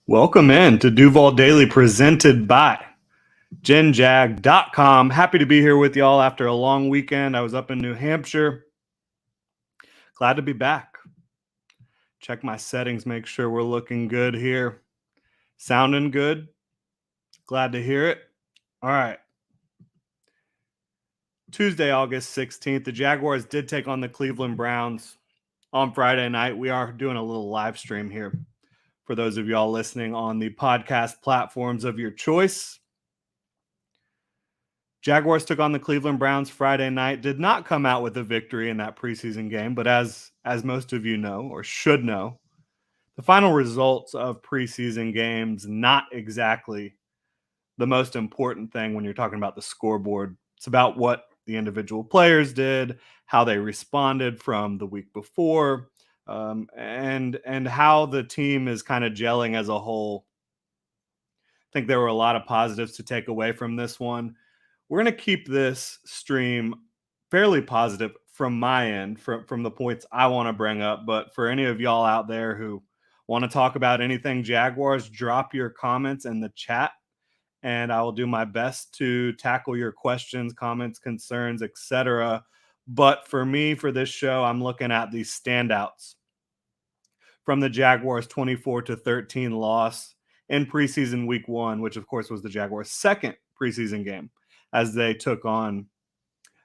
Welcome in to Duval Daily presented by GenJag.com. Happy to be here with y'all after a long weekend. I was up in New Hampshire. Glad to be back. Check my settings, make sure we're looking good here. Sounding good. Glad to hear it. All right. Tuesday, August 16th, the Jaguars did take on the Cleveland Browns on Friday night. We are doing a little live stream here for those of y'all listening on the podcast platforms of your choice. Jaguars took on the Cleveland Browns Friday night, did not come out with a victory in that preseason game, but as most of you know or should know, the final results of preseason games, not exactly the most important thing when you're talking about the scoreboard. It's about what the individual players did, how they responded from the week before, and how the team is kind of gelling as a whole. I think there were a lot of positives to take away from this one. We're going to keep this stream fairly positive from my end, from the points I want to bring up. But for any of y'all out there who want to talk about anything Jaguars, drop your comments in the chat, and I will do my best to tackle your questions, comments, concerns, etc. But for me, for this show, I'm looking at the standouts from the Jaguars' 24-13 loss in preseason week 1, which of course was the Jaguars' second preseason game as they took on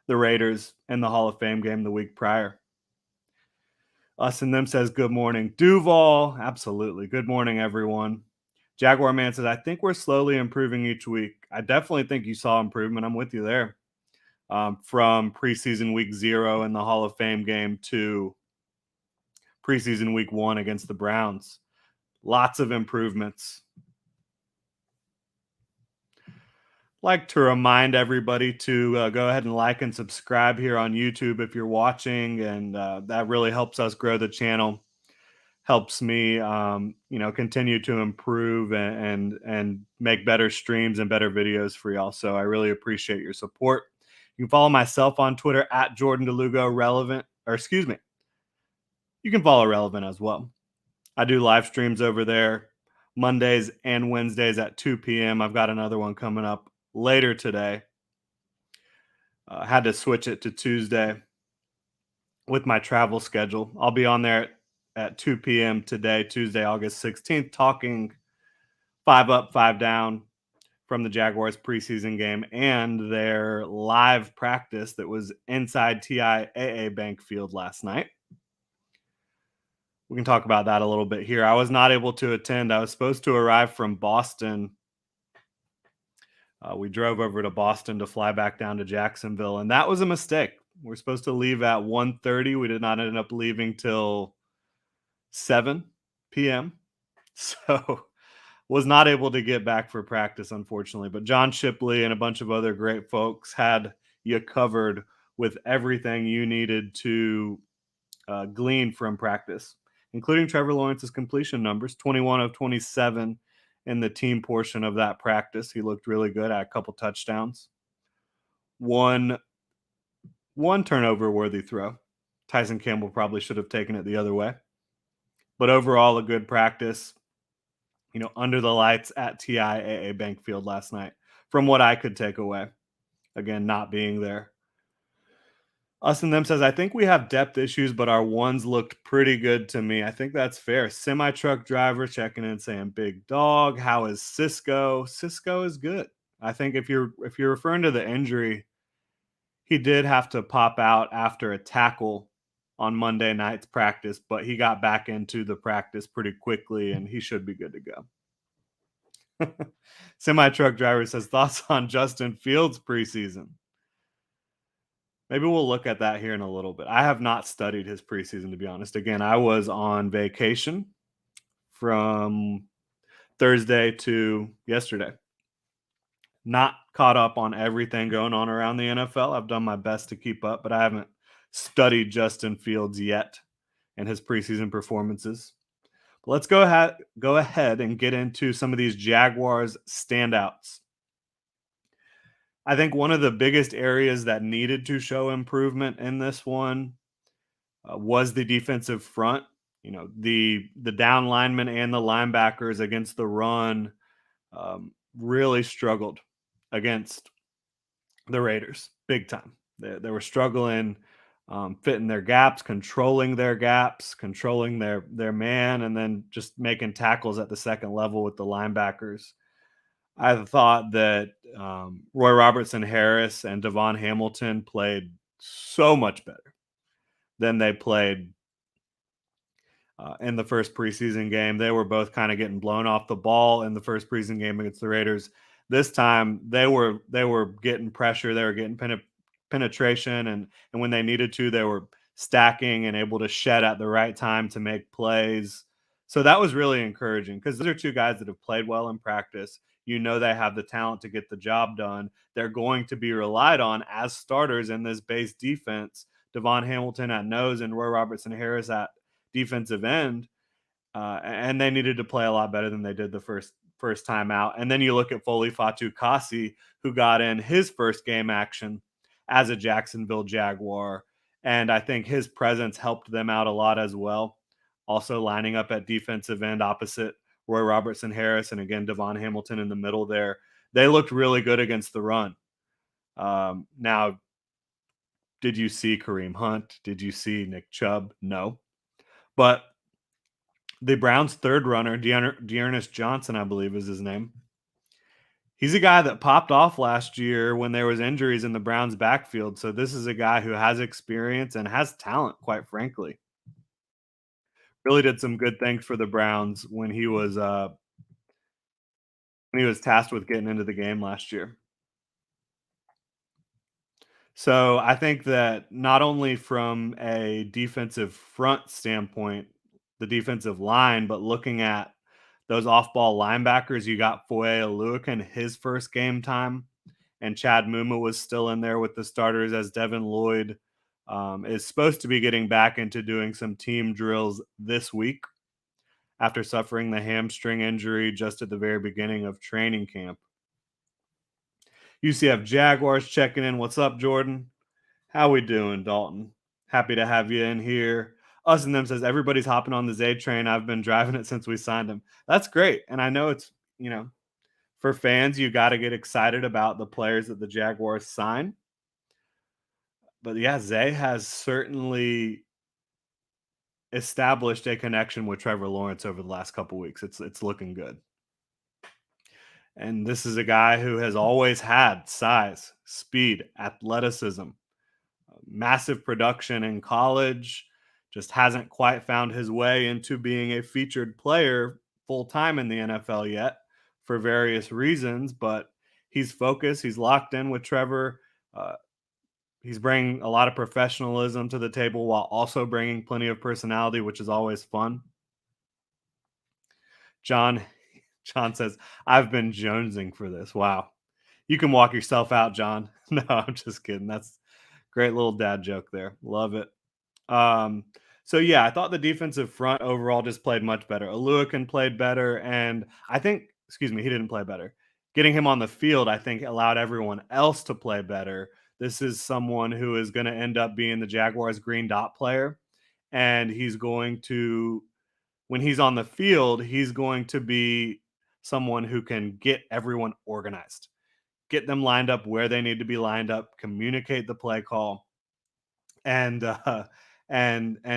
the Raiders in the Hall of Fame game the week prior. Us and Them says, good morning. Duval, absolutely. Good morning, everyone. Jaguar Man says, I think we're slowly improving each week. I definitely think you saw improvement. I'm with you there. From preseason week 0 in the Hall of Fame game to preseason week 1 against the Browns. Lots of improvements. Like to remind everybody to go ahead and like and subscribe here on YouTube if you're watching, and that really helps us grow the channel, helps me continue to improve and make better streams and better videos for y'all. So I really appreciate your support. You can follow myself on Twitter at Jordan DeLugo Relevant, or excuse me, you can follow Relevant as well. I do live streams over there Mondays and Wednesdays at 2 p.m. I've got another one coming up later today. Had to switch it to Tuesday with my travel schedule. I'll be on there at 2 p.m. today, Tuesday, August 16th, talking 5 up, 5 down from the Jaguars preseason game and their live practice that was inside TIAA Bank Field last night. We can talk about that a little bit here. I was not able to attend. I was supposed to arrive from Boston. We drove over to Boston to fly back down to Jacksonville, and that was a mistake. We're supposed to leave at 1:30. We did not end up leaving till 7 p.m. So was not able to get back for practice, unfortunately. But John Shipley and a bunch of other great folks had you covered with everything you needed to glean from practice, including Trevor Lawrence's completion numbers, 21 of 27 in the team portion of that practice. He looked really good, had a couple touchdowns. One turnover-worthy throw. Tyson Campbell probably should have taken it the other way. But overall, a good practice, under the lights at TIAA Bank Field last night, from what I could take away. Again, not being there. Us and Them says, I think we have depth issues, but our ones looked pretty good to me. I think that's fair. Semi-truck driver checking in saying, big dog. How is Cisco? Cisco is good. I think if you're referring to the injury, he did have to pop out after a tackle on Monday night's practice, but he got back into the practice pretty quickly, and he should be good to go. Semi-truck driver says, thoughts on Justin Fields preseason? Maybe we'll look at that here in a little bit. I have not studied his preseason, to be honest. Again, I was on vacation from Thursday to yesterday. Not caught up on everything going on around the NFL. I've done my best to keep up, but I haven't studied Justin Fields yet and his preseason performances. But let's go ahead and get into some of these Jaguars standouts. I think one of the biggest areas that needed to show improvement in this one was the defensive front. The down linemen and the linebackers against the run really struggled against the Raiders big time. They were struggling fitting their gaps, controlling their man, and then just making tackles at the second level with the linebackers. I thought that Roy Robertson Harris and Devon Hamilton played so much better than they played in the first preseason game. They were both kind of getting blown off the ball in the first preseason game against the Raiders. This time they were getting pressure, they were getting penetration, and when they needed to, they were stacking and able to shed at the right time to make plays. So that was really encouraging because those are two guys that have played well in practice. They have the talent to get the job done. They're going to be relied on as starters in this base defense. Devon Hamilton at nose and Roy Robertson Harris at defensive end, and they needed to play a lot better than they did the first time out. And then you look at Foley Fatukasi, who got in his first game action as a Jacksonville Jaguar, and I think his presence helped them out a lot as well. Also lining up at defensive end opposite Roy Robertson Harris, and again Devon Hamilton in the middle there. They looked really good against the run. Now, did you see Kareem Hunt? Did you see Nick Chubb? No. But the Browns' third runner, Dionis Johnson, I believe is his name. He's a guy that popped off last year when there was injuries in the Browns' backfield. So this is a guy who has experience and has talent, quite frankly. Really did some good things for the Browns when he was tasked with getting into the game last year. So I think that not only from a defensive front standpoint, the defensive line, but looking at those off-ball linebackers, you got Foye Oluokun his first game time, and Chad Mumma was still in there with the starters as Devin Lloyd is supposed to be getting back into doing some team drills this week after suffering the hamstring injury just at the very beginning of training camp. UCF Jaguars checking in. What's up, Jordan? How we doing, Dalton? Happy to have you in here. Us and them says everybody's hopping on the Zay train. I've been driving it since we signed him. That's great. And I know it's, for fans, you got to get excited about the players that the Jaguars sign. But yeah, Zay has certainly established a connection with Trevor Lawrence over the last couple weeks. It's looking good. And this is a guy who has always had size, speed, athleticism, massive production in college, just hasn't quite found his way into being a featured player full time in the NFL yet for various reasons. But he's focused, he's locked in with Trevor. He's bringing a lot of professionalism to the table while also bringing plenty of personality, which is always fun. John says, I've been jonesing for this. Wow. You can walk yourself out, John. No, I'm just kidding. That's great little dad joke there. Love it. So yeah, I thought the defensive front overall just played much better. Oluokun played better, and I think, he didn't play better. Getting him on the field, I think, allowed everyone else to play better. This is someone who is going to end up being the Jaguars' green dot player, and when he's on the field, he's going to be someone who can get everyone organized, get them lined up where they need to be lined up, communicate the play call, and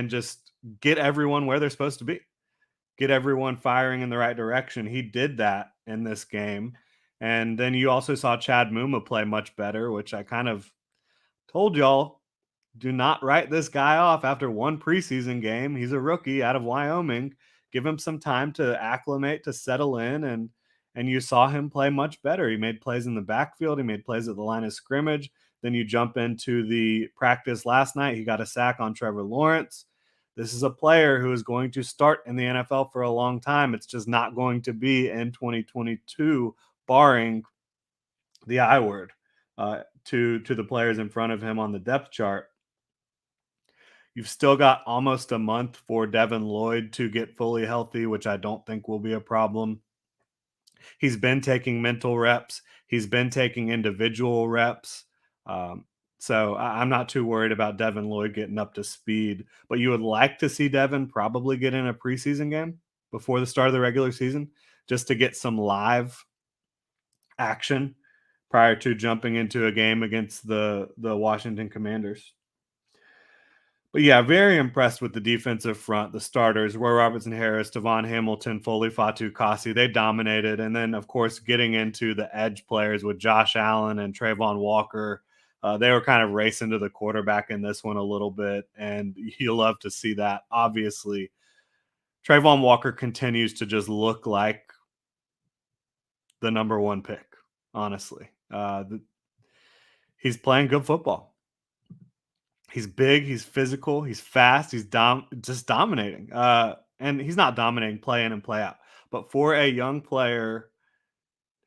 just get everyone where they're supposed to be, get everyone firing in the right direction. He did that in this game. And then you also saw Chad Mumma play much better, which I kind of told y'all, do not write this guy off after one preseason game. He's a rookie out of Wyoming. Give him some time to acclimate, to settle in, and you saw him play much better. He made plays in the backfield. He made plays at the line of scrimmage. Then you jump into the practice last night. He got a sack on Trevor Lawrence. This is a player who is going to start in the NFL for a long time. It's just not going to be in 2022, barring the I word to the players in front of him on the depth chart. You've still got almost a month for Devin Lloyd to get fully healthy, which I don't think will be a problem. He's been taking mental reps. He's been taking individual reps. So I'm not too worried about Devin Lloyd getting up to speed. But you would like to see Devin probably get in a preseason game before the start of the regular season just to get some live action prior to jumping into a game against the Washington Commanders. But yeah, very impressed with the defensive front, the starters, Roy Robertson Harris, Devon Hamilton, Foley, Fatu Kasi. They dominated. And then, of course, getting into the edge players with Josh Allen and Trayvon Walker. They were kind of racing to the quarterback in this one a little bit. And you love to see that. Obviously, Trayvon Walker continues to just look like the number one pick, honestly. He's playing good football. He's big, he's physical, he's fast, he's just dominating. And he's not dominating play in and play out. But for a young player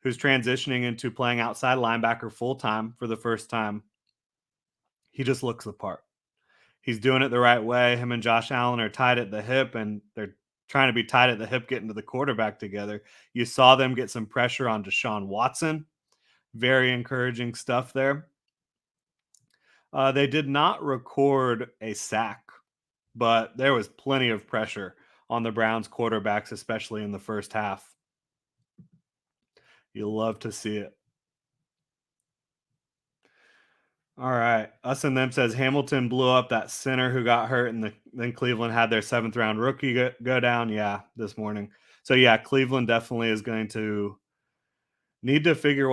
who's transitioning into playing outside linebacker full time for the first time, he just looks the part. He's doing it the right way. Him and Josh Allen are tied at the hip, and they're trying to be tied at the hip getting to the quarterback together. You saw them get some pressure on Deshaun Watson. Very encouraging stuff there. They did not record a sack, but there was plenty of pressure on the Browns quarterbacks, especially in the first half. You love to see it. All right. Us and them says Hamilton blew up that center who got hurt, and then Cleveland had their 7th-round rookie go down. Yeah, this morning. So yeah, Cleveland definitely is going to need to figure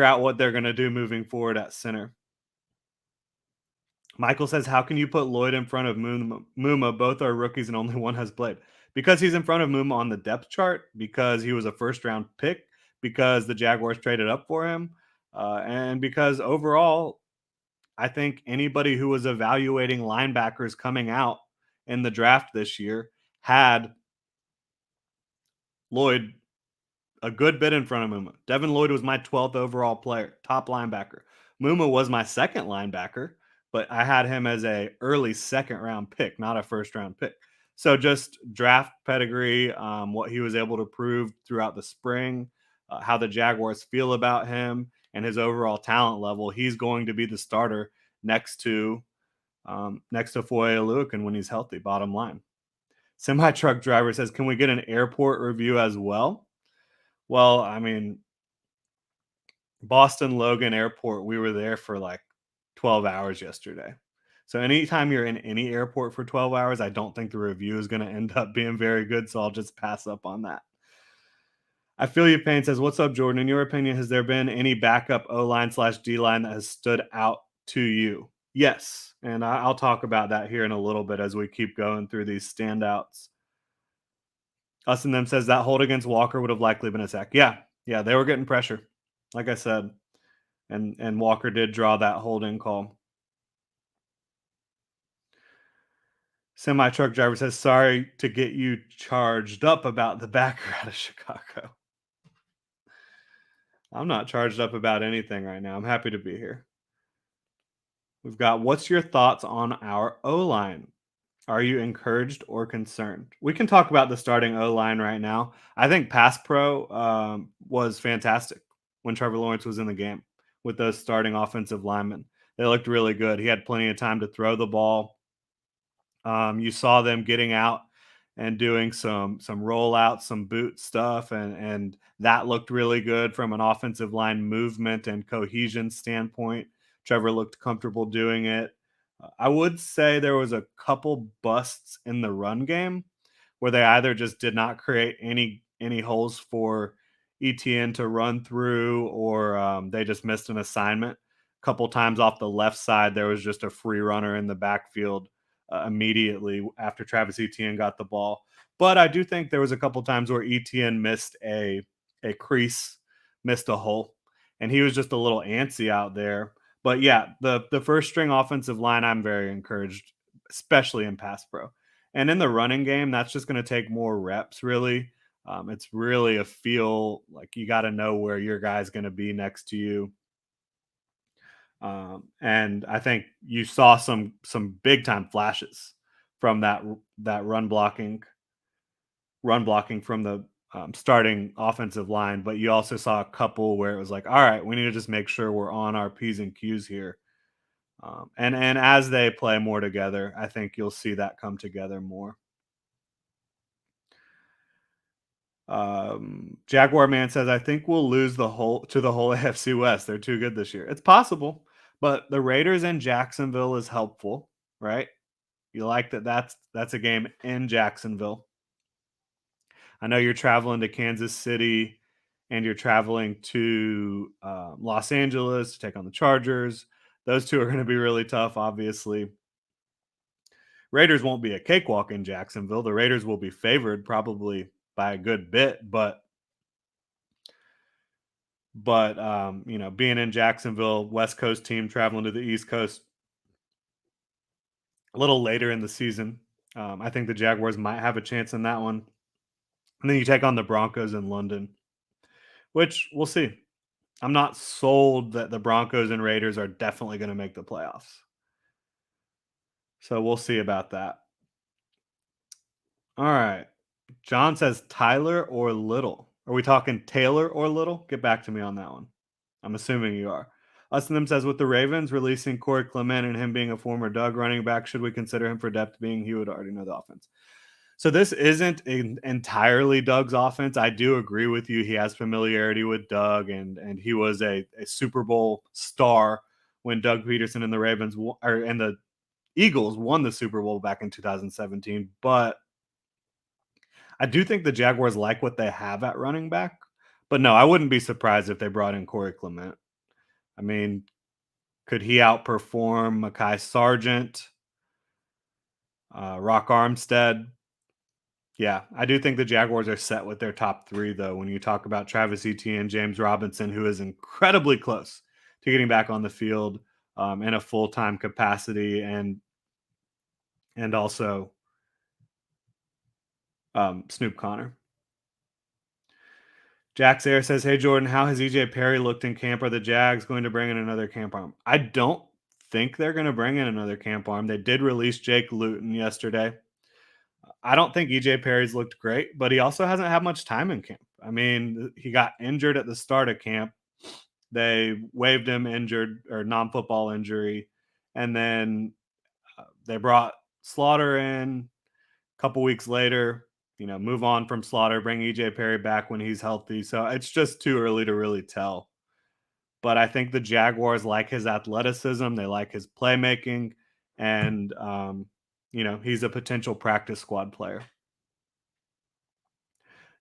out what they're going to do moving forward at center. Michael says, how can you put Lloyd in front of Mumma? Both are rookies and only one has played. Because he's in front of Mumma on the depth chart, because he was a first-round pick, because the Jaguars traded up for him, and because overall, I think anybody who was evaluating linebackers coming out in the draft this year had Lloyd a good bit in front of Mumma. Devin Lloyd was my 12th overall player, top linebacker. Mumma was my second linebacker, but I had him as a early second round pick, not a first round pick. So just draft pedigree, what he was able to prove throughout the spring, how the Jaguars feel about him, and his overall talent level. He's going to be the starter next to Foye Oluokun when he's healthy. Bottom line. Semi truck driver says, "Can we get an airport review as well?" Well, I mean, Boston Logan Airport, we were there for like 12 hours yesterday. So anytime you're in any airport for 12 hours, I don't think the review is going to end up being very good. So I'll just pass up on that. I feel you, Payne says, what's up, Jordan? In your opinion, has there been any backup O-line/D line that has stood out to you? Yes. And I'll talk about that here in a little bit as we keep going through these standouts. Us and them says that hold against Walker would have likely been a sack. Yeah. Yeah. They were getting pressure, like I said. And Walker did draw that holding call. Semi truck driver says, sorry to get you charged up about the backer out of Chicago. I'm not charged up about anything right now. I'm happy to be here. We've got, what's your thoughts on our O-line? Are you encouraged or concerned? We can talk about the starting O-line right now. I think pass pro was fantastic when Trevor Lawrence was in the game with those starting offensive linemen. They looked really good. He had plenty of time to throw the ball. You saw them getting out and doing some rollouts, some boot stuff, and that looked really good from an offensive line movement and cohesion standpoint. Trevor looked comfortable doing it. I would say there was a couple busts in the run game where they either just did not create any holes for ETN to run through, or they just missed an assignment. A couple times off the left side, there was just a free runner in the backfield immediately after Travis Etienne got the ball. But I do think there was a couple times where Etienne missed a crease, missed a hole, and he was just a little antsy out there. But yeah, the first string offensive line, I'm very encouraged, especially in pass pro. And in the running game, that's just going to take more reps, really. It's really a feel, like you got to know where your guy's going to be next to you. And I think you saw some big time flashes from that run blocking from the starting offensive line, but you also saw a couple where it was like, all right, we need to just make sure we're on our P's and Q's here. And as they play more together, I think you'll see that come together more. Jaguar Man says, I think we'll lose the whole AFC West. They're too good this year. It's possible, but the Raiders in Jacksonville is helpful, right? You like that that's a game in Jacksonville. I know you're traveling to Kansas City and you're traveling to Los Angeles to take on the Chargers. Those two are going to be really tough, obviously. Raiders won't be a cakewalk in Jacksonville. The Raiders will be favored probably by a good bit, but being in Jacksonville, West Coast team traveling to the East Coast a little later in the season, I think the Jaguars might have a chance in that one. And then you take on the Broncos in London, which we'll see. I'm not sold that the Broncos and Raiders are definitely going to make the playoffs. So we'll see about that. All right. John says Tyler or Little. Are we talking Taylor or Little? Get back to me on that one. I'm assuming you are. Us and them says with the Ravens releasing Corey Clement and him being a former Doug running back, should we consider him for depth being he would already know the offense? So this isn't entirely Doug's offense. I do agree with you. He has familiarity with Doug, and he was a Super Bowl star when Doug Peterson and the and the Eagles won the Super Bowl back in 2017. But I do think the Jaguars like what they have at running back. But no, I wouldn't be surprised if they brought in Corey Clement. I mean, could he outperform Mekhi Sargent, Rock Armstead? Yeah, I do think the Jaguars are set with their top three, though. When you talk about Travis Etienne, James Robinson, who is incredibly close to getting back on the field in a full time capacity, and also Snoop Connor. Jax Air says, "Hey Jordan, how has EJ Perry looked in camp? Are the Jags going to bring in another camp arm? I don't think they're going to bring in another camp arm. They did release Jake Luton yesterday. I don't think EJ Perry's looked great, but he also hasn't had much time in camp. I mean, he got injured at the start of camp. They waived him injured or non-football injury, and then they brought Slaughter in a couple weeks later. Move on from Slaughter, bring EJ Perry back when he's healthy. So it's just too early to really tell. But I think the Jaguars like his athleticism. They like his playmaking, and he's a potential practice squad player.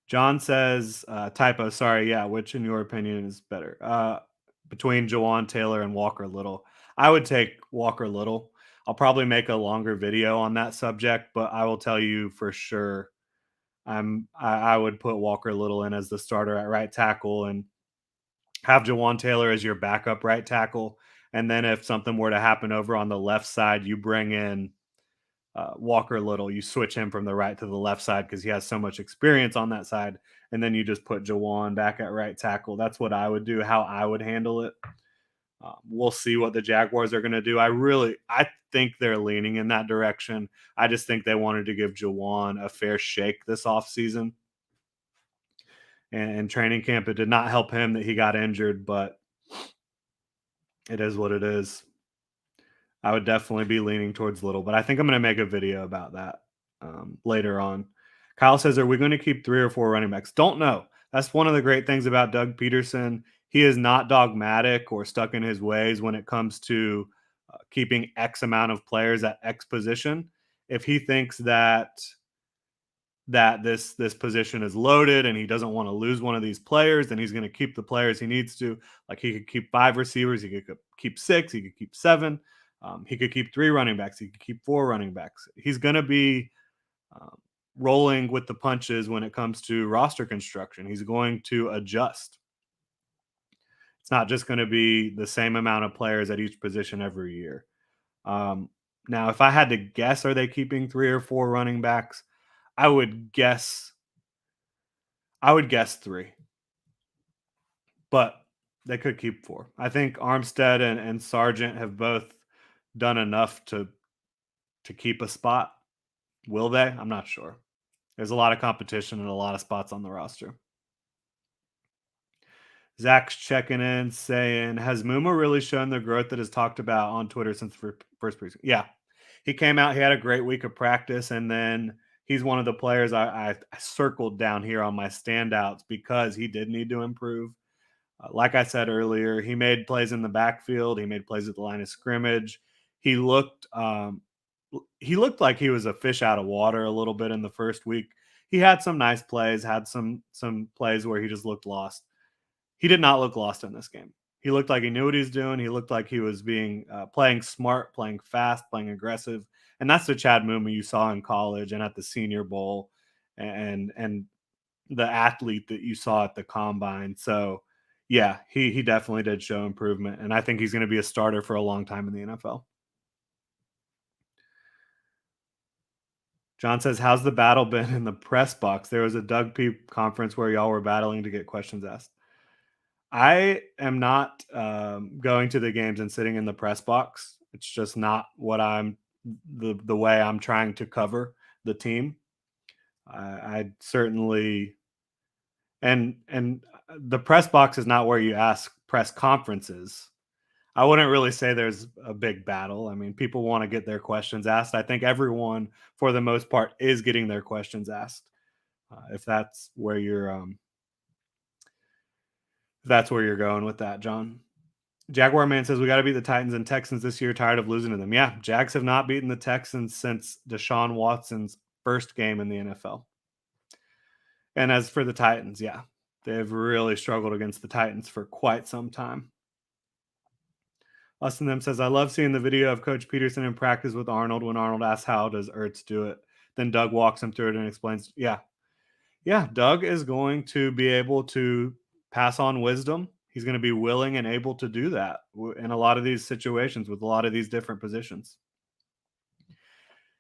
John says, typo, sorry, yeah, which in your opinion is better? Between Jawan Taylor and Walker Little. I would take Walker Little. I'll probably make a longer video on that subject, but I will tell you for sure I would put Walker Little in as the starter at right tackle and have Jawan Taylor as your backup right tackle. And then if something were to happen over on the left side, you bring in Walker Little. You switch him from the right to the left side because he has so much experience on that side. And then you just put Jawan back at right tackle. That's what I would do, how I would handle it. We'll see what the Jaguars are going to do. I think they're leaning in that direction. I just think they wanted to give Jawan a fair shake this offseason. And training camp, it did not help him that he got injured, but it is what it is. I would definitely be leaning towards Little, but I think I'm going to make a video about that later on. Kyle says, are we going to keep 3 or 4 running backs? Don't know. That's one of the great things about Doug Peterson. He is not dogmatic or stuck in his ways when it comes to keeping X amount of players at X position. If he thinks that this position is loaded and he doesn't want to lose one of these players, then he's going to keep the players he needs to. Like he could keep 5 receivers, he could keep 6, he could keep 7. He could keep 3 running backs. He could keep 4 running backs. He's going to be rolling with the punches when it comes to roster construction. He's going to adjust. It's not just going to be the same amount of players at each position every year. Now, if I had to guess, are they keeping 3 or 4 running backs? I would guess 3. But they could keep 4. I think Armstead and Sargent have both done enough to keep a spot. Will they? I'm not sure. There's a lot of competition and a lot of spots on the roster. Zach's checking in saying, has Mumma really shown the growth that is talked about on Twitter since the first preseason? Yeah. He came out, he had a great week of practice, and then he's one of the players I circled down here on my standouts because he did need to improve. Like I said earlier, he made plays in the backfield. He made plays at the line of scrimmage. He looked like he was a fish out of water a little bit in the first week. He had some nice plays, had some plays where he just looked lost. He did not look lost in this game. He looked like he knew what he was doing. He looked like he was being playing smart, playing fast, playing aggressive, and that's the Chad Mumma you saw in college and at the Senior Bowl, and the athlete that you saw at the combine. So, yeah, he definitely did show improvement, and I think he's going to be a starter for a long time in the NFL. John says, "How's the battle been in the press box? There was a Doug Peep conference where y'all were battling to get questions asked." I am not going to the games and sitting in the press box. It's just not what I'm the way I'm trying to cover the team. I certainly and the press box is not where you ask press conferences. I wouldn't really say there's a big battle. I mean, people want to get their questions asked. I think everyone, for the most part, is getting their questions asked. If that's where you're going with that, John. Jaguar Man says we got to beat the Titans and Texans this year. Tired of losing to them. Yeah, Jags have not beaten the Texans since Deshaun Watson's first game in the NFL. And as for the Titans, yeah, they've really struggled against the Titans for quite some time. Austin Them says, I love seeing the video of Coach Peterson in practice with Arnold when Arnold asks, how does Ertz do it? Then Doug walks him through it and explains, yeah, Doug is going to be able to pass on wisdom. He's going to be willing and able to do that in a lot of these situations with a lot of these different positions.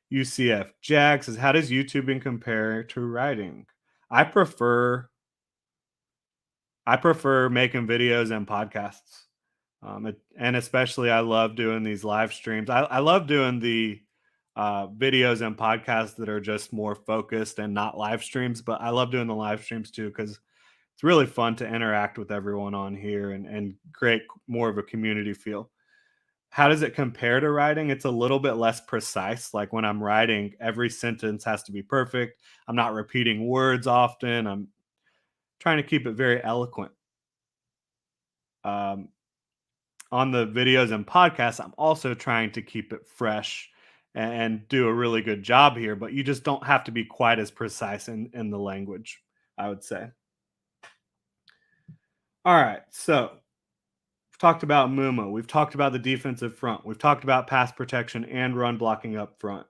UCF Jack says, how does YouTubing compare to writing? I prefer making videos and podcasts. And especially I love doing these live streams. I love doing the videos and podcasts that are just more focused and not live streams, but I love doing the live streams too because it's really fun to interact with everyone on here and create more of a community feel. How does it compare to writing? It's a little bit less precise. Like when I'm writing, every sentence has to be perfect. I'm not repeating words often. I'm trying to keep it very eloquent. On the videos and podcasts, I'm also trying to keep it fresh and do a really good job here, but you just don't have to be quite as precise in the language, I would say. All right, so we've talked about Mumma. We've talked about the defensive front. We've talked about pass protection and run blocking up front.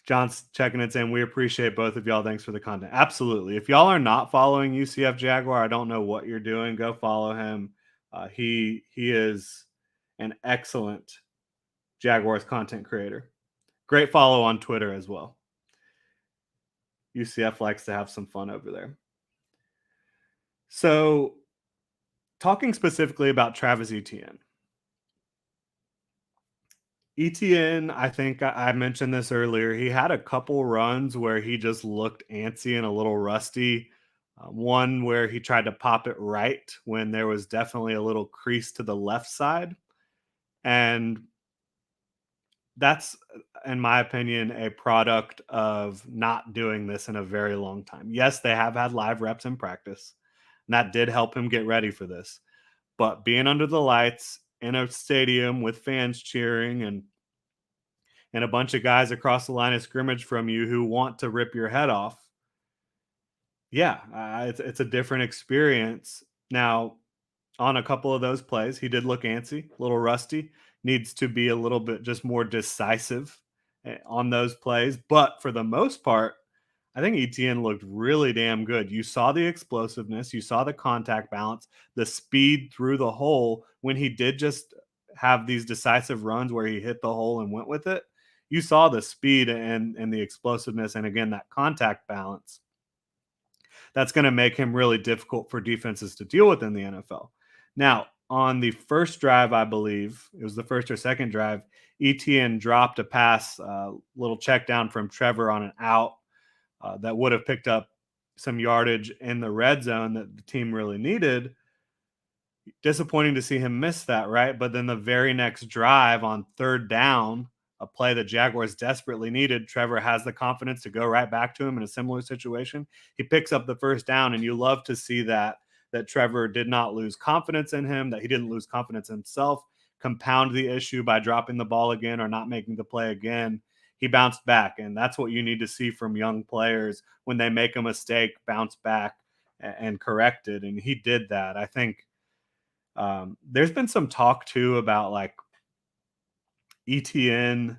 John's checking in saying, we appreciate both of y'all. Thanks for the content. Absolutely. If y'all are not following UCF Jaguar, I don't know what you're doing. Go follow him. He is an excellent Jaguars content creator. Great follow on Twitter as well. UCF likes to have some fun over there. So, talking specifically about Travis Etienne. Etienne, I think I mentioned this earlier. He had a couple runs where he just looked antsy and a little rusty. One where he tried to pop it right when there was definitely a little crease to the left side. And that's, in my opinion, a product of not doing this in a very long time. Yes, they have had live reps in practice, and that did help him get ready for this. But being under the lights in a stadium with fans cheering and a bunch of guys across the line of scrimmage from you who want to rip your head off, yeah, it's a different experience. Now, on a couple of those plays, he did look antsy, a little rusty, needs to be a little bit just more decisive on those plays. But for the most part, I think Etienne looked really damn good. You saw the explosiveness, you saw the contact balance, the speed through the hole when he did just have these decisive runs where he hit the hole and went with it. You saw the speed and the explosiveness, and again, that contact balance. That's going to make him really difficult for defenses to deal with in the NFL. Now, on the first drive, I believe it was the first or second drive, Etienne dropped a pass, little check down from Trevor on an out that would have picked up some yardage in the red zone that the team really needed. Disappointing to see him miss that, right? But then the very next drive on third down, a play that Jaguars desperately needed, Trevor has the confidence to go right back to him in a similar situation. He picks up the first down, and you love to see that Trevor did not lose confidence in him, that he didn't lose confidence himself, compound the issue by dropping the ball again or not making the play again. He bounced back, and that's what you need to see from young players when they make a mistake, bounce back and correct it. And he did that. I think there's been some talk too about like ETN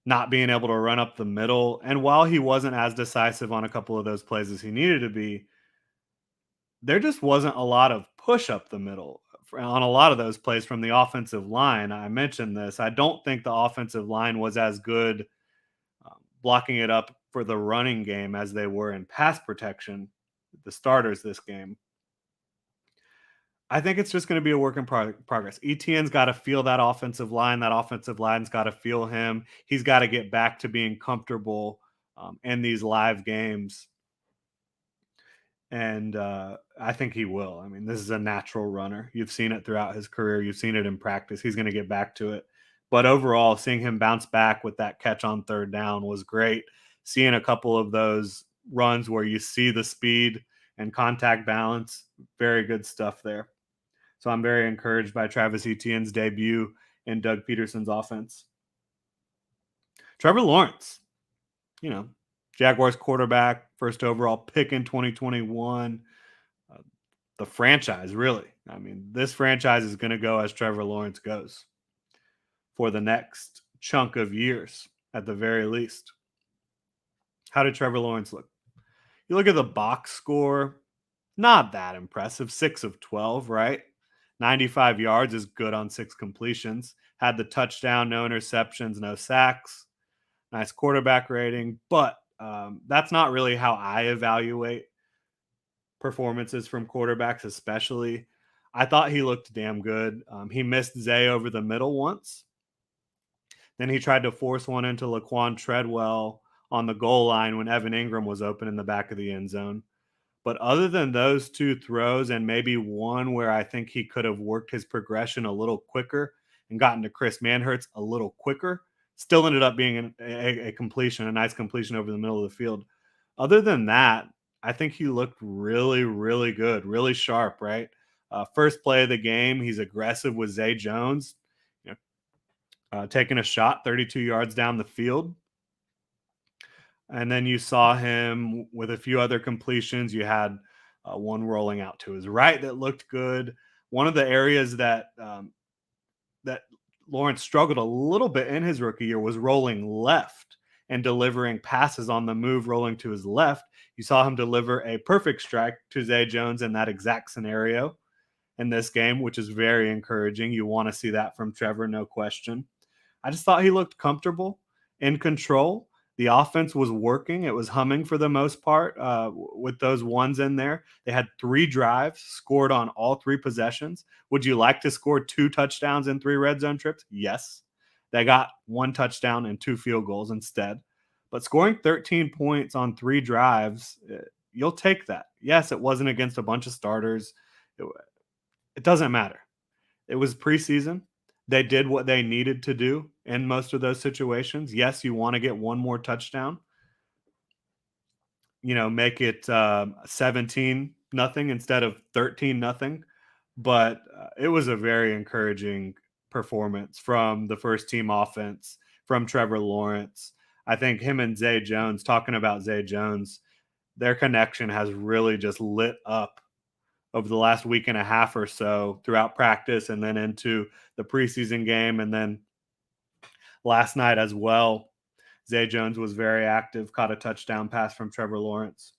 not being able to run up the middle. And while he wasn't as decisive on a couple of those plays as he needed to be, there just wasn't a lot of push up the middle on a lot of those plays from the offensive line. I mentioned this. I don't think the offensive line was as good blocking it up for the running game as they were in pass protection, the starters this game. I think it's just going to be a work in progress. ETN's got to feel that offensive line. That offensive line's got to feel him. He's got to get back to being comfortable in these live games. And I think he will. I mean, this is a natural runner. You've seen it throughout his career. You've seen it in practice. He's going to get back to it. But overall, seeing him bounce back with that catch on third down was great. Seeing a couple of those runs where you see the speed and contact balance, very good stuff there. So I'm very encouraged by Travis Etienne's debut in Doug Peterson's offense. Trevor Lawrence, Jaguars quarterback, first overall pick in 2021. The franchise, really. I mean, this franchise is going to go as Trevor Lawrence goes for the next chunk of years, at the very least. How did Trevor Lawrence look? You look at the box score, not that impressive. 6 of 12, right? 95 yards is good on 6 completions. Had the touchdown, no interceptions, no sacks. Nice quarterback rating. But that's not really how I evaluate performances from quarterbacks, especially. I thought he looked damn good. He missed Zay over the middle once. Then he tried to force one into Laquan Treadwell on the goal line when Evan Ingram was open in the back of the end zone. But other than those 2 throws and maybe one where I think he could have worked his progression a little quicker and gotten to Chris Manhertz a little quicker, still ended up being a completion, a nice completion over the middle of the field. Other than that, I think he looked really, really good, really sharp, right? First play of the game, he's aggressive with Zay Jones, taking a shot 32 yards down the field. And then you saw him with a few other completions. You had one rolling out to his right that looked good. One of the areas that Lawrence struggled a little bit in his rookie year was rolling left and delivering passes on the move, rolling to his left. You saw him deliver a perfect strike to Zay Jones in that exact scenario in this game, which is very encouraging. You want to see that from Trevor, no question. I just thought he looked comfortable, in control. The offense was working. It was humming for the most part with those ones in there. They had 3 drives, scored on all 3 possessions. Would you like to score 2 touchdowns in 3 red zone trips? Yes. They got 1 touchdown and 2 field goals instead. But scoring 13 points on 3 drives, you'll take that. Yes, it wasn't against a bunch of starters. It doesn't matter. It was preseason. They did what they needed to do in most of those situations. Yes, you want to get 1 more touchdown. Make it 17-0 instead of 13-0. But it was a very encouraging performance from the first team offense, from Trevor Lawrence. I think him and Zay Jones, talking about Zay Jones, their connection has really just lit up over the last week and a half or so throughout practice and then into the preseason game. And then last night as well, Zay Jones was very active, caught a touchdown pass from Trevor Lawrence.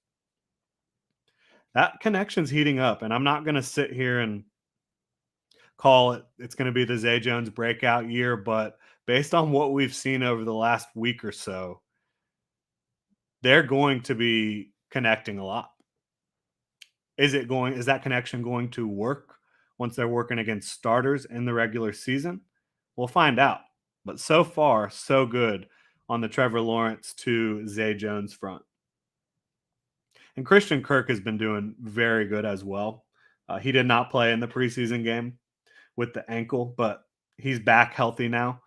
That connection's heating up, and I'm not going to sit here and call it's going to be the Zay Jones breakout year, but based on what we've seen over the last week or so, they're going to be connecting a lot. Is that connection going to work once they're working against starters in the regular season? We'll find out. But so far, so good on the Trevor Lawrence to Zay Jones front. And Christian Kirk has been doing very good as well. He did not play in the preseason game with the ankle, but he's back healthy now.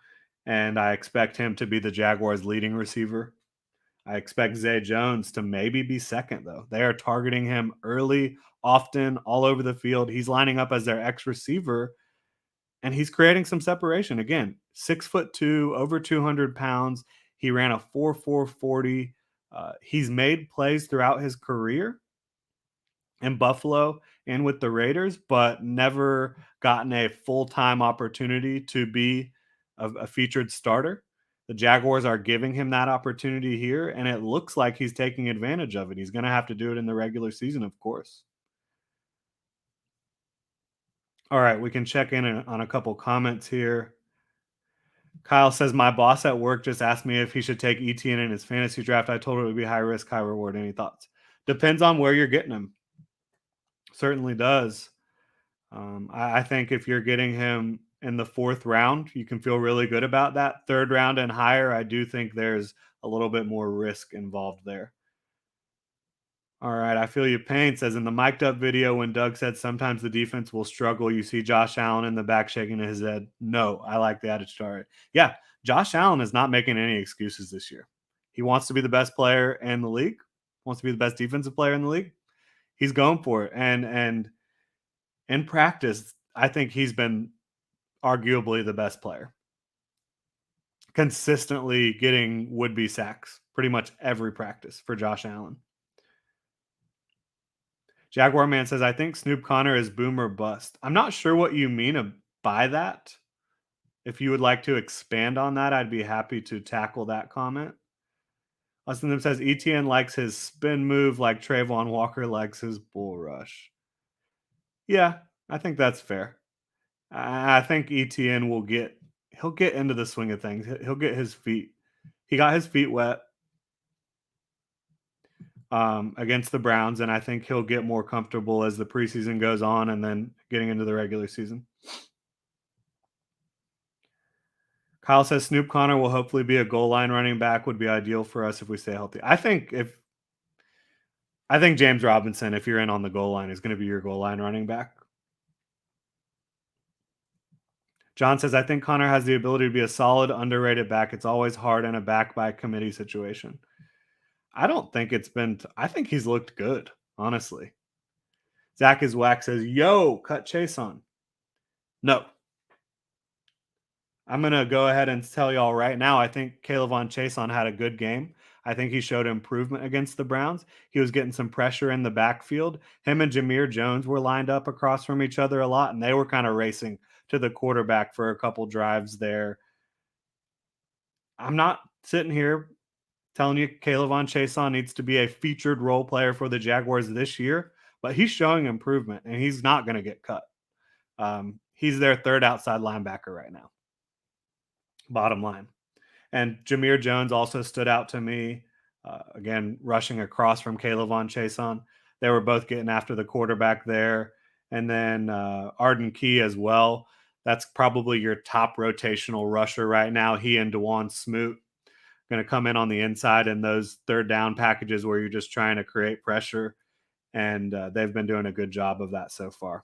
And I expect him to be the Jaguars' leading receiver. I expect Zay Jones to maybe be second, though. They are targeting him early, often, all over the field. He's lining up as their X receiver, and he's creating some separation. Again, 6'2", over 200 pounds. He ran a 4.440. He's made plays throughout his career in Buffalo and with the Raiders, but never gotten a full time opportunity to be a featured starter. The Jaguars are giving him that opportunity here, and it looks like he's taking advantage of it. He's going to have to do it in the regular season, of course. All right, we can check in on a couple comments here. Kyle says, my boss at work just asked me if he should take ETN in his fantasy draft. I told him it would be high risk, high reward. Any thoughts? Depends on where you're getting him. Certainly does. I think if you're getting him in the fourth round, you can feel really good about that. Third round and higher, I do think there's a little bit more risk involved there. All right, I feel your pain. Says in the mic'd up video when Doug said sometimes the defense will struggle, you see Josh Allen in the back shaking his head. No, I like the attitude. All right. Yeah, Josh Allen is not making any excuses this year. He wants to be the best player in the league, wants to be the best defensive player in the league. He's going for it. And in practice, I think he's been arguably the best player. Consistently getting would-be sacks pretty much every practice for Josh Allen. Jaguar Man says, I think Snoop Connor is boom or bust. I'm not sure what you mean by that. If you would like to expand on that, I'd be happy to tackle that comment. Austin says, ETN likes his spin move like Trayvon Walker likes his bull rush. Yeah, I think that's fair. I think ETN he'll get into the swing of things. He'll get his feet. He got his feet wet against the Browns, and I think he'll get more comfortable as the preseason goes on and then getting into the regular season. Kyle says Snoop Connor will hopefully be a goal line running back. Would be ideal for us if we stay healthy. I think James Robinson, if you're in on the goal line, is going to be your goal line running back. John says, I think Connor has the ability to be a solid, underrated back. It's always hard in a back by committee situation. I don't think it's been. I think he's looked good, honestly. Zach is whack says, yo, cut Chase on. No. I'm going to go ahead and tell y'all right now, I think Kayvon Chason had a good game. I think he showed improvement against the Browns. He was getting some pressure in the backfield. Him and Jamir Jones were lined up across from each other a lot, and they were kind of racing to the quarterback for a couple drives there. I'm not sitting here telling you Kayvon Chason needs to be a featured role player for the Jaguars this year, but he's showing improvement, and he's not going to get cut. He's their third outside linebacker right now. Bottom line. And Jamir Jones also stood out to me. Again, rushing across from Kayvon Chason. They were both getting after the quarterback there. And then Arden Key as well. That's probably your top rotational rusher right now. He and DeJuan Smoot going to come in on the inside in those third down packages where you're just trying to create pressure. And they've been doing a good job of that so far.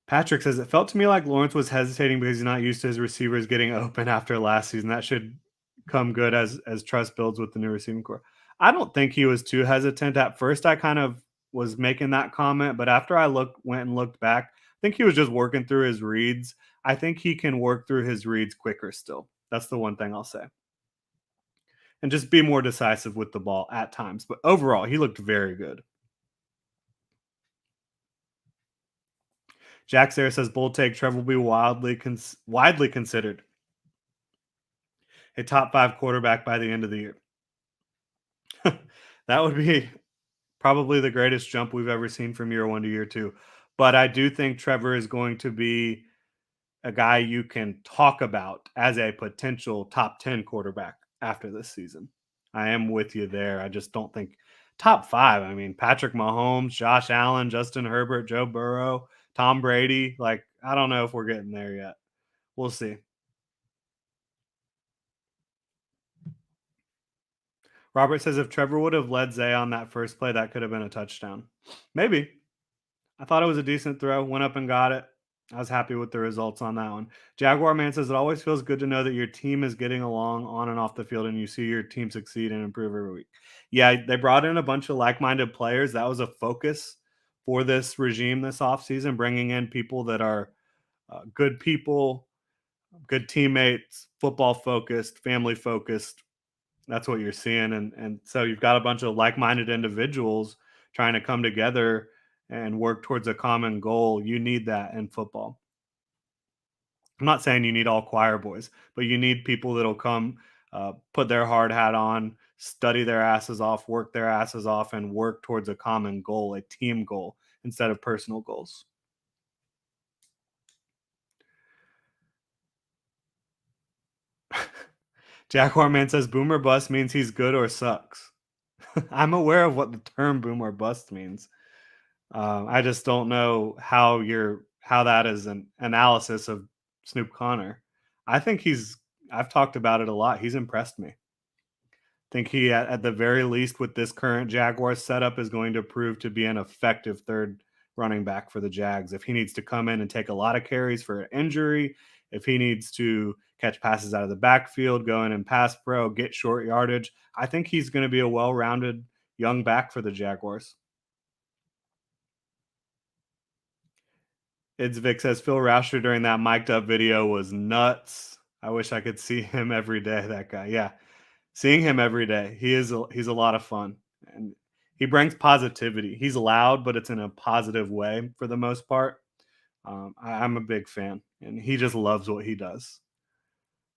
Patrick says, it felt to me like Lawrence was hesitating because he's not used to his receivers getting open after last season. That should come good as trust builds with the new receiving core. I don't think he was too hesitant. At first, I kind of was making that comment, but after I went and looked back, I think he was just working through his reads. I think he can work through his reads quicker still. That's the one thing I'll say. And just be more decisive with the ball at times. But overall, he looked very good. Jack Sarah says, bold take, Trevor will be widely considered a top 5 quarterback by the end of the year. That would be probably the greatest jump we've ever seen from year 1 to year 2. But I do think Trevor is going to be a guy you can talk about as a potential top 10 quarterback after this season. I am with you there. I just don't think top 5. I mean, Patrick Mahomes, Josh Allen, Justin Herbert, Joe Burrow, Tom Brady. Like, I don't know if we're getting there yet. We'll see. Robert says if Trevor would have led Zay on that first play, that could have been a touchdown. Maybe. I thought it was a decent throw, went up and got it. I was happy with the results on that one. Jaguar Man says it always feels good to know that your team is getting along on and off the field and you see your team succeed and improve every week. Yeah, they brought in a bunch of like-minded players. That was a focus for this regime this offseason, bringing in people that are good people, good teammates, football focused, family focused. That's what you're seeing, and so you've got a bunch of like-minded individuals trying to come together and work towards a common goal. You need that in football. I'm not saying you need all choir boys, but you need people that'll come, put their hard hat on, study their asses off, work their asses off, and work towards a common goal, a team goal, instead of personal goals. Jaguar Man says boomer bust means he's good or sucks. I'm aware of what the term boomer bust means. I just don't know how that is an analysis of Snoop Connor. I think he's. I've talked about it a lot. He's impressed me. Think he, at the very least, with this current Jaguars setup, is going to prove to be an effective third running back for the Jags. If he needs to come in and take a lot of carries for an injury, if he needs to catch passes out of the backfield, go in and pass pro, get short yardage, I think he's going to be a well-rounded young back for the Jaguars. Vic says Phil Rauscher during that mic'd up video was nuts. I wish I could see him every day. That guy, yeah, seeing him every day, he's a lot of fun, and he brings positivity. He's loud, but it's in a positive way for the most part. I'm a big fan, and he just loves what he does.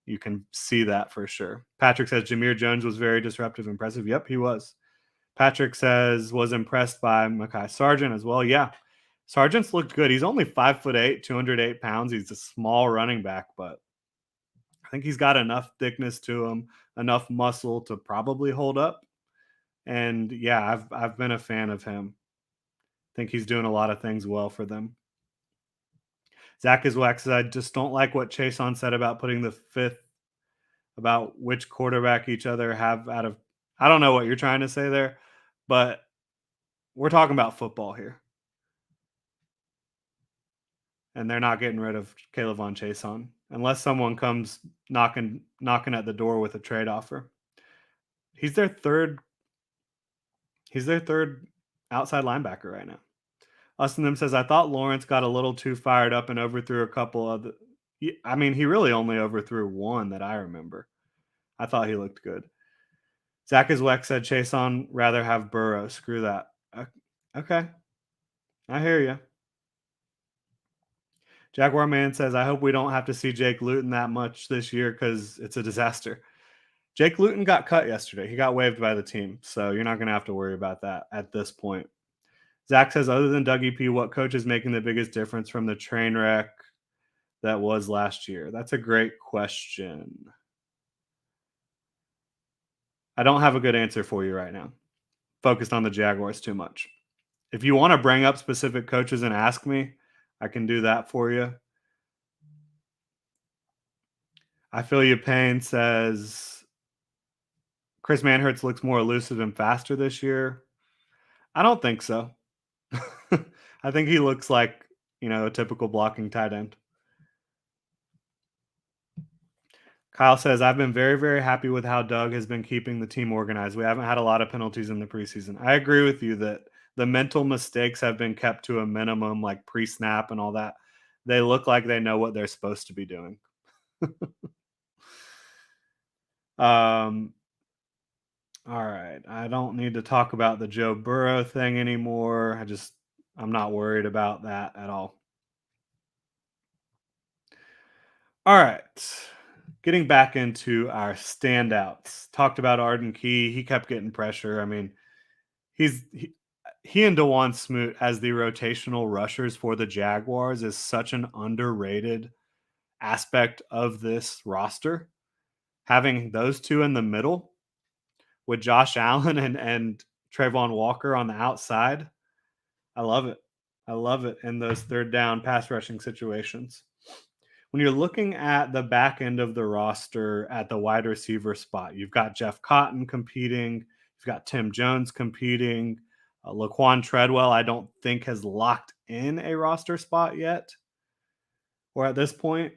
You can see that for sure. Patrick says Jamir Jones was very disruptive, impressive. Yep, he was. Patrick says was impressed by Mekhi Sargent as well. Yeah, Sargent's looked good. He's only 5'8", 208 pounds. He's a small running back, but I think he's got enough thickness to him, enough muscle to probably hold up. And yeah, I've been a fan of him. I think he's doing a lot of things well for them. Zach is wax. I just don't like what Chason said about putting the fifth, about which quarterback each other have out of. I don't know what you're trying to say there, but we're talking about football here. And they're not getting rid of Caleb Von Chason unless someone comes knocking at the door with a trade offer. He's their third. He's their third outside linebacker right now. Austin them says I thought Lawrence got a little too fired up and overthrew a couple of the. I mean, he really only overthrew one that I remember. I thought he looked good. Zach Weck said Chason rather have Burrow. Screw that. Okay, I hear you. Jaguar Man says, I hope we don't have to see Jake Luton that much this year because it's a disaster. Jake Luton got cut yesterday. He got waived by the team, so you're not going to have to worry about that at this point. Zach says, other than Dougie P, what coach is making the biggest difference from the train wreck that was last year? That's a great question. I don't have a good answer for you right now. Focused on the Jaguars too much. If you want to bring up specific coaches and ask me, I can do that for you. I Feel You Pain says Chris Manhertz looks more elusive and faster this year. I don't think so. I think he looks like, a typical blocking tight end. Kyle says, I've been very, very happy with how Doug has been keeping the team organized. We haven't had a lot of penalties in the preseason. I agree with you that the mental mistakes have been kept to a minimum, like pre-snap and all that. They look like they know what they're supposed to be doing. All right. I don't need to talk about the Joe Burrow thing anymore. I'm not worried about that at all. All right. Getting back into our standouts. Talked about Arden Key. He kept getting pressure. I mean, he and DeJuan Smoot as the rotational rushers for the Jaguars is such an underrated aspect of this roster. Having those two in the middle with Josh Allen and Trayvon Walker on the outside, I love it. I love it in those third down pass rushing situations. When you're looking at the back end of the roster at the wide receiver spot, you've got Jeff Cotton competing, you've got Tim Jones competing, Laquan Treadwell, I don't think has locked in a roster spot yet or at this point,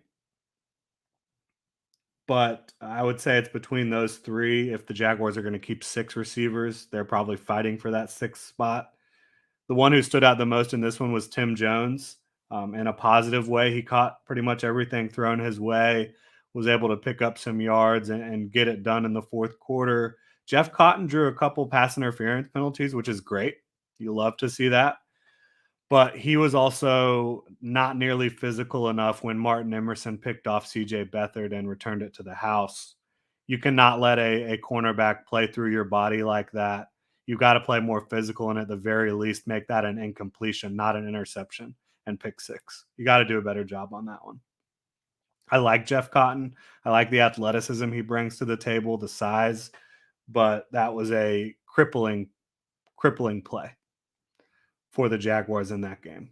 but I would say it's between those three. If the Jaguars are going to keep six receivers, they're probably fighting for that sixth spot. The one who stood out the most in this one was Tim Jones. In a positive way, he caught pretty much everything thrown his way, was able to pick up some yards and get it done in the fourth quarter. Jeff Cotton drew a couple pass interference penalties, which is great. You love to see that. But he was also not nearly physical enough when Martin Emerson picked off CJ Beathard and returned it to the house. You cannot let a cornerback play through your body like that. You got to play more physical and at the very least make that an incompletion, not an interception and pick six. You got to do a better job on that one. I like Jeff Cotton. I like the athleticism he brings to the table, the size, but that was a crippling play for the Jaguars in that game.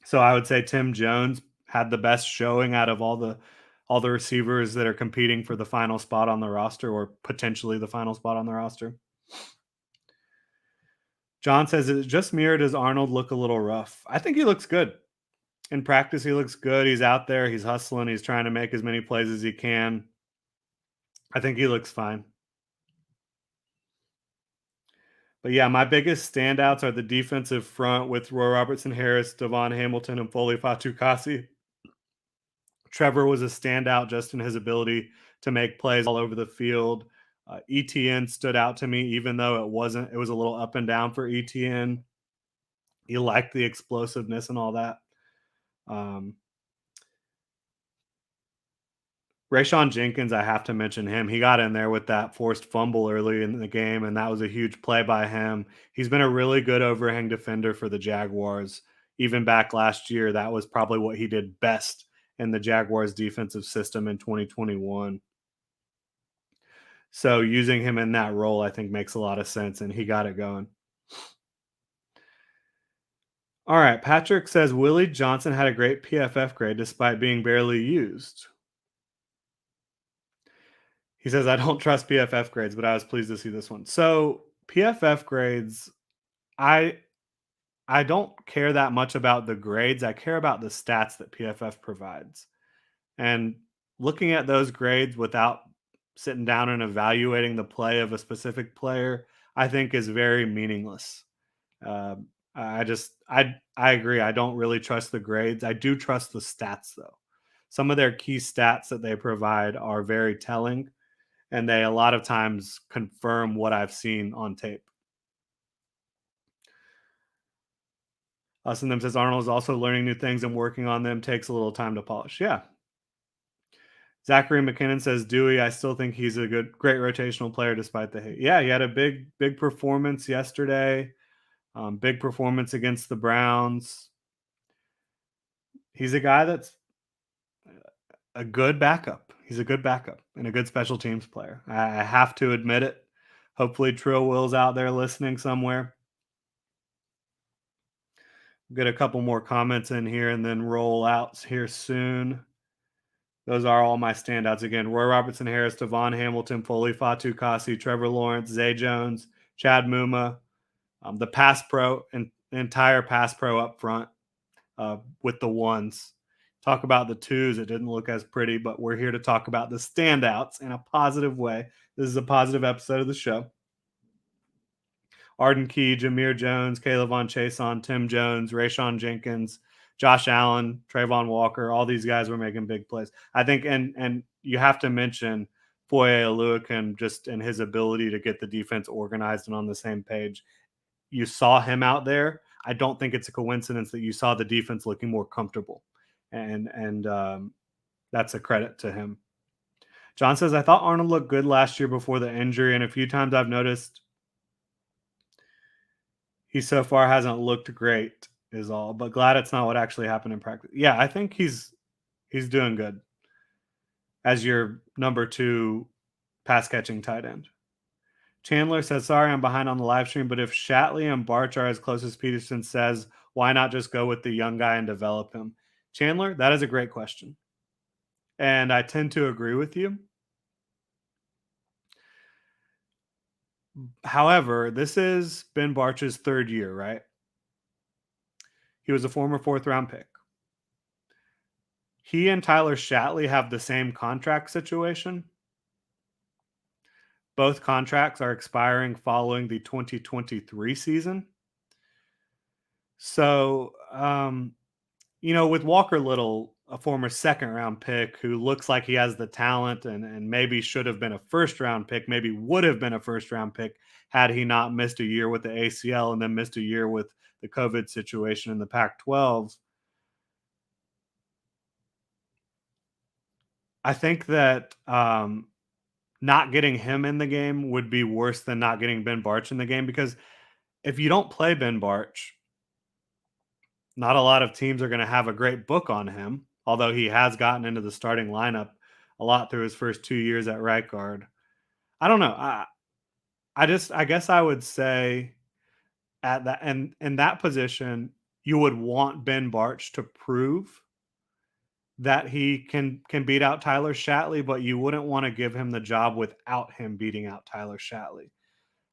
So I would say Tim Jones had the best showing out of all the receivers that are competing for the final spot on the roster or potentially the final spot on the roster. John says it just mirrored as Arnold look a little rough. I think he looks good. In practice, he looks good. He's out there, he's hustling, he's trying to make as many plays as he can. I think he looks fine. But yeah, my biggest standouts are the defensive front with Roy Robertson Harris, Devon Hamilton, and Foley Fatukasi. Trevor was a standout just in his ability to make plays all over the field. ETN stood out to me, even though it was a little up and down for ETN. He liked the explosiveness and all that. Rayshawn Jenkins, I have to mention him. He got in there with that forced fumble early in the game, and that was a huge play by him. He's been a really good overhang defender for the Jaguars. Even back last year, that was probably what he did best in the Jaguars defensive system in 2021. So using him in that role, I think makes a lot of sense, and he got it going. All right, Patrick says Willie Johnson had a great PFF grade despite being barely used. He says, I don't trust PFF grades, but I was pleased to see this one. So PFF grades, I I don't care that much about the grades. I care about the stats that PFF provides. And looking at those grades without sitting down and evaluating the play of a specific player, I think is very meaningless. I agree. I don't really trust the grades. I do trust the stats though. Some of their key stats that they provide are very telling, and they a lot of times confirm what I've seen on tape. Us and them says Arnold is also learning new things and working on them takes a little time to polish. Yeah. Zachary McKinnon says Dewey, I still think he's a great rotational player despite the hate. Yeah, he had a big performance yesterday. Big performance against the Browns. He's a guy that's a good backup. He's a good backup and a good special teams player. I have to admit it. Hopefully Trill Will's out there listening somewhere. Get a couple more comments in here and then roll out here soon. Those are all my standouts. Again, Roy Robertson Harris, Devon Hamilton, Foley Fatukasi, Trevor Lawrence, Zay Jones, Chad Mumma, the pass pro and entire pass pro up front with the ones. Talk about the twos. It didn't look as pretty, but we're here to talk about the standouts in a positive way. This is a positive episode of the show. Arden Key, Jamir Jones, Caleb Von Chason, Tim Jones, Rayshawn Jenkins, Josh Allen, Trayvon Walker, all these guys were making big plays. I think, and you have to mention Foye Oluokun just in his ability to get the defense organized and on the same page. You saw him out there. I don't think it's a coincidence that you saw the defense looking more comfortable, and that's a credit to him. John says, I thought Arnold looked good last year before the injury, and a few times I've noticed he so far hasn't looked great is all, but glad it's not what actually happened in practice. Yeah, I think he's doing good as your number 2 pass catching tight end. Chandler says, sorry, I'm behind on the live stream, but if Shatley and Barch are as close as Peterson says, why not just go with the young guy and develop him? Chandler, that is a great question. And I tend to agree with you. However, this is Ben Barch's third year, right? He was a former fourth round pick. He and Tyler Shatley have the same contract situation. Both contracts are expiring following the 2023 season. So, with Walker Little, a former second round pick who looks like he has the talent and maybe should have been a first round pick, maybe would have been a first round pick had he not missed a year with the ACL and then missed a year with the COVID situation in the Pac 12. I think that not getting him in the game would be worse than not getting Ben Barch in the game because if you don't play Ben Barch, not a lot of teams are going to have a great book on him, although he has gotten into the starting lineup a lot through his first 2 years at right guard. I don't know. I guess I would say at that and in that position, you would want Ben Barch to prove that he can beat out Tyler Shatley, but you wouldn't want to give him the job without him beating out Tyler Shatley.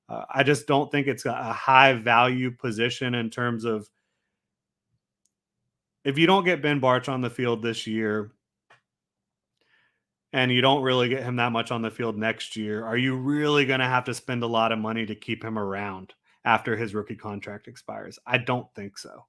I just don't think it's a high value position in terms of if you don't get Ben Barch on the field this year and you don't really get him that much on the field next year, are you really going to have to spend a lot of money to keep him around after his rookie contract expires? I don't think so.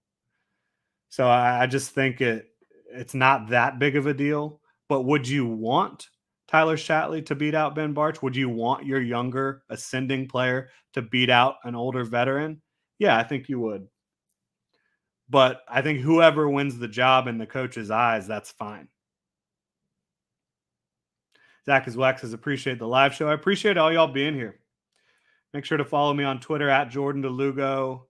So I just think it's not that big of a deal. But would you want Tyler Shatley to beat out Ben Barch? Would you want your younger ascending player to beat out an older veteran? Yeah, I think you would. But I think whoever wins the job in the coach's eyes, that's fine. Zach is Wax says, appreciate the live show. I appreciate all y'all being here. Make sure to follow me on Twitter at Jordan DeLugo.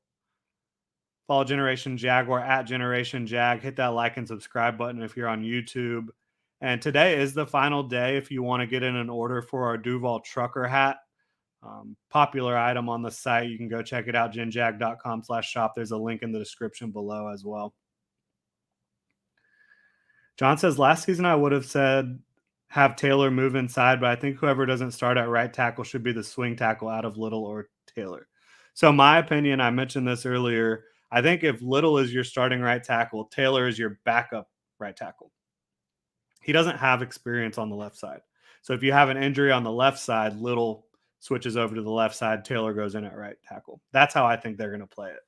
Follow Generation Jaguar at Generation Jag. Hit that like and subscribe button if you're on YouTube. And today is the final day if you want to get in an order for our Duval Trucker hat. Popular item on the site. You can go check it out, genjag.com/shop. There's a link in the description below as well. John says, last season I would have said have Taylor move inside, but I think whoever doesn't start at right tackle should be the swing tackle out of Little or Taylor. So my opinion, I mentioned this earlier, I think if Little is your starting right tackle, Taylor is your backup right tackle. He doesn't have experience on the left side. So if you have an injury on the left side, Little switches over to the left side, Taylor goes in at right tackle. That's how I think they're going to play it.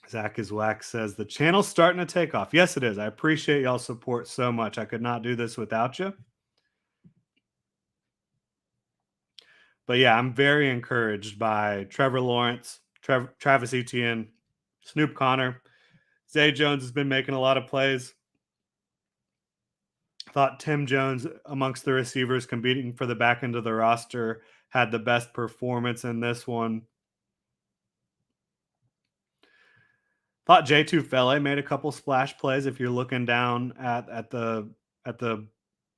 Zach is Wax says, the channel's starting to take off. Yes, it is. I appreciate y'all's support so much. I could not do this without you. But yeah, I'm very encouraged by Trevor Lawrence, Travis Etienne, Snoop Connor. Zay Jones has been making a lot of plays. Thought Tim Jones, amongst the receivers competing for the back end of the roster, had the best performance in this one. Thought J2 Fele made a couple splash plays. If you're looking down at the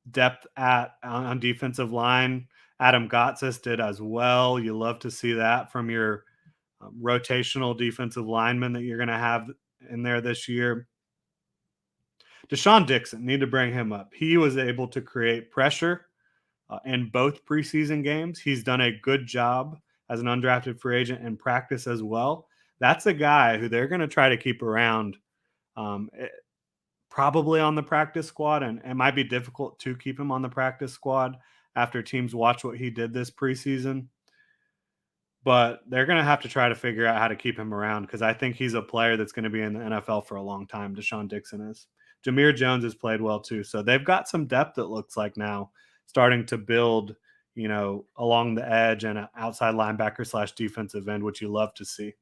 depth on defensive line, Adam Gotsis did as well. You love to see that from your rotational defensive lineman that you're going to have in there this year. Desean Dixon, need to bring him up. He was able to create pressure in both preseason games. He's done a good job as an undrafted free agent in practice as well. That's a guy who they're going to try to keep around probably on the practice squad, and it might be difficult to keep him on the practice squad after teams watch what he did this preseason. But they're going to have to try to figure out how to keep him around because I think he's a player that's going to be in the NFL for a long time. Desean Dixon is. Jamir Jones has played well too. So they've got some depth, it looks like now, starting to build, along the edge and an outside linebacker / defensive end, which you love to see.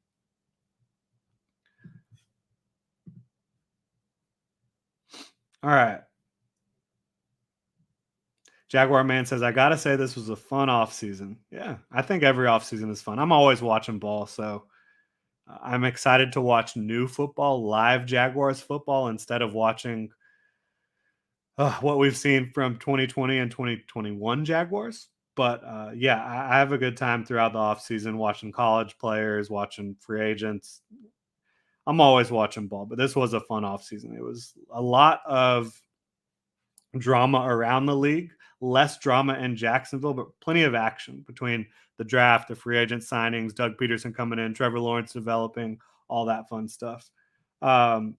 All right. Jaguar Man says, I got to say this was a fun offseason. Yeah, I think every offseason is fun. I'm always watching ball, so I'm excited to watch new football, live Jaguars football, instead of watching what we've seen from 2020 and 2021 Jaguars. But yeah, I have a good time throughout the offseason watching college players, watching free agents. I'm always watching ball, but this was a fun offseason. It was a lot of drama around the league, less drama in Jacksonville, but plenty of action between the draft, the free agent signings, Doug Peterson coming in, Trevor Lawrence developing, all that fun stuff. Um,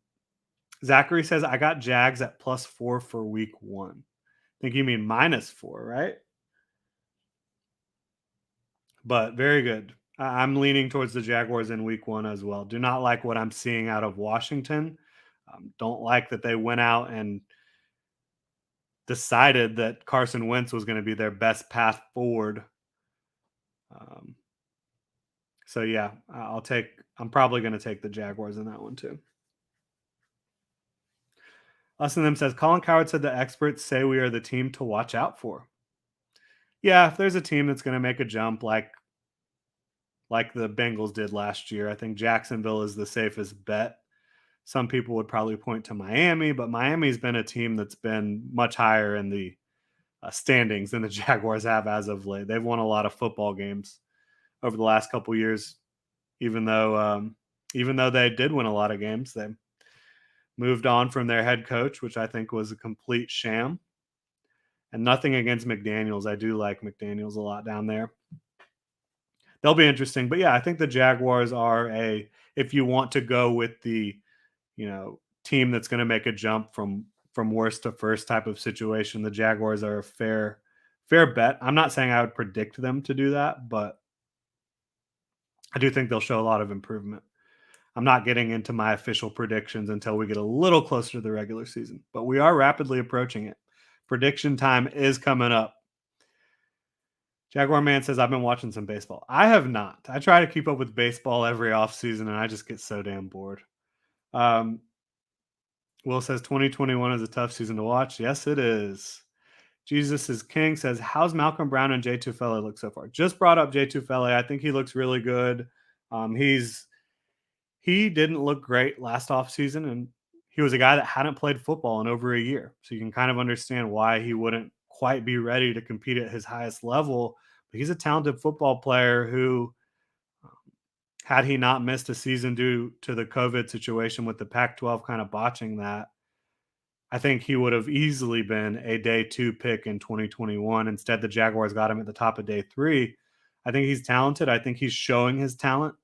Zachary says, I got Jags at +4 for week 1. I think you mean -4, right? But very good. I'm leaning towards the Jaguars in week 1 as well. Do not like what I'm seeing out of Washington. Don't like that they went out and decided that Carson Wentz was going to be their best path forward. Um, so yeah, I'm probably going to take the Jaguars in that one too. Us and them says Colin Coward said the experts say we are the team to watch out for. Yeah, if there's a team that's going to make a jump like the Bengals did last year, I think Jacksonville is the safest bet. Some people would probably point to Miami, but Miami's been a team that's been much higher in the standings than the Jaguars have as of late. They've won a lot of football games over the last couple years, even though they did win a lot of games. They moved on from their head coach, which I think was a complete sham. And nothing against McDaniels. I do like McDaniels a lot down there. They'll be interesting. But yeah, I think the Jaguars are if you want to go with the, team that's going to make a jump from worst to first type of situation, the Jaguars are a fair bet. I'm not saying I would predict them to do that, but I do think they'll show a lot of improvement. I'm not getting into my official predictions until we get a little closer to the regular season, but we are rapidly approaching it. Prediction time is coming up. Jaguar Man says, I've been watching some baseball. I have not. I try to keep up with baseball every offseason, and I just get so damn bored. Will says 2021 is a tough season to watch. Yes, it is. Jesus is King says, how's Malcolm Brown and Jay Tufele look so far? Just brought up Jay Tufele. I think he looks really good. He didn't look great last offseason, and he was a guy that hadn't played football in over a year. So you can kind of understand why he wouldn't quite be ready to compete at his highest level. But he's a talented football player who, had he not missed a season due to the COVID situation with the Pac-12 kind of botching that, I think he would have easily been a day 2 pick in 2021. Instead, the Jaguars got him at the top of day 3. I think he's talented. I think he's showing his talent.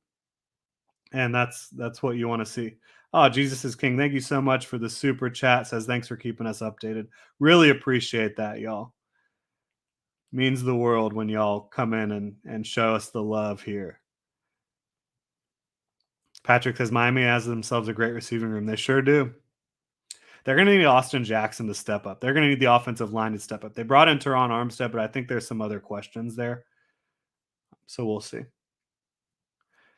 And that's what you want to see. Oh, Jesus is King. Thank you so much for the super chat. Says thanks for keeping us updated. Really appreciate that, y'all. Means the world when y'all come in and show us the love here. Patrick says Miami has themselves a great receiving room. They sure do. They're going to need Austin Jackson to step up. They're going to need the offensive line to step up. They brought in Teron Armstead, but I think there's some other questions there. So we'll see.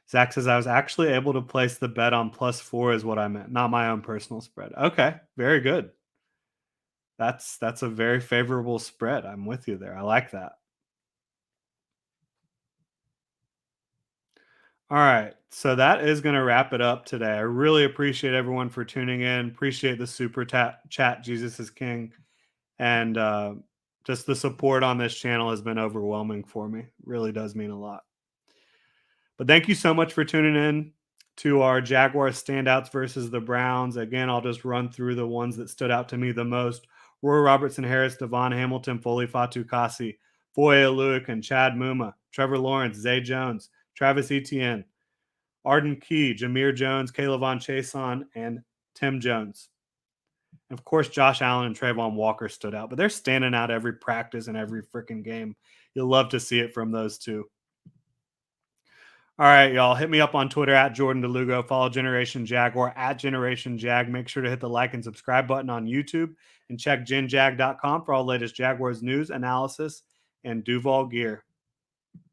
Zach says, I was actually able to place the bet on +4 is what I meant, not my own personal spread. Okay, very good. That's a very favorable spread. I'm with you there. I like that. All right, so that is going to wrap it up today. I really appreciate everyone for tuning in. Appreciate the super chat, Jesus is King. And just the support on this channel has been overwhelming for me. It really does mean a lot. But thank you so much for tuning in to our Jaguars standouts versus the Browns. Again, I'll just run through the ones that stood out to me the most. Roy Robertson Harris, Devon Hamilton, Foley Fatukasi, Foye Oluok, and Chad Mumma, Trevor Lawrence, Zay Jones, Travis Etienne, Arden Key, Jamir Jones, Kaylavon Chason, and Tim Jones. And of course, Josh Allen and Trayvon Walker stood out, but they're standing out every practice and every freaking game. You'll love to see it from those two. All right, y'all. Hit me up on Twitter at Jordan DeLugo. Follow Generation Jaguar at Generation Jag. Make sure to hit the like and subscribe button on YouTube and check genjag.com for all the latest Jaguars news, analysis, and Duval gear.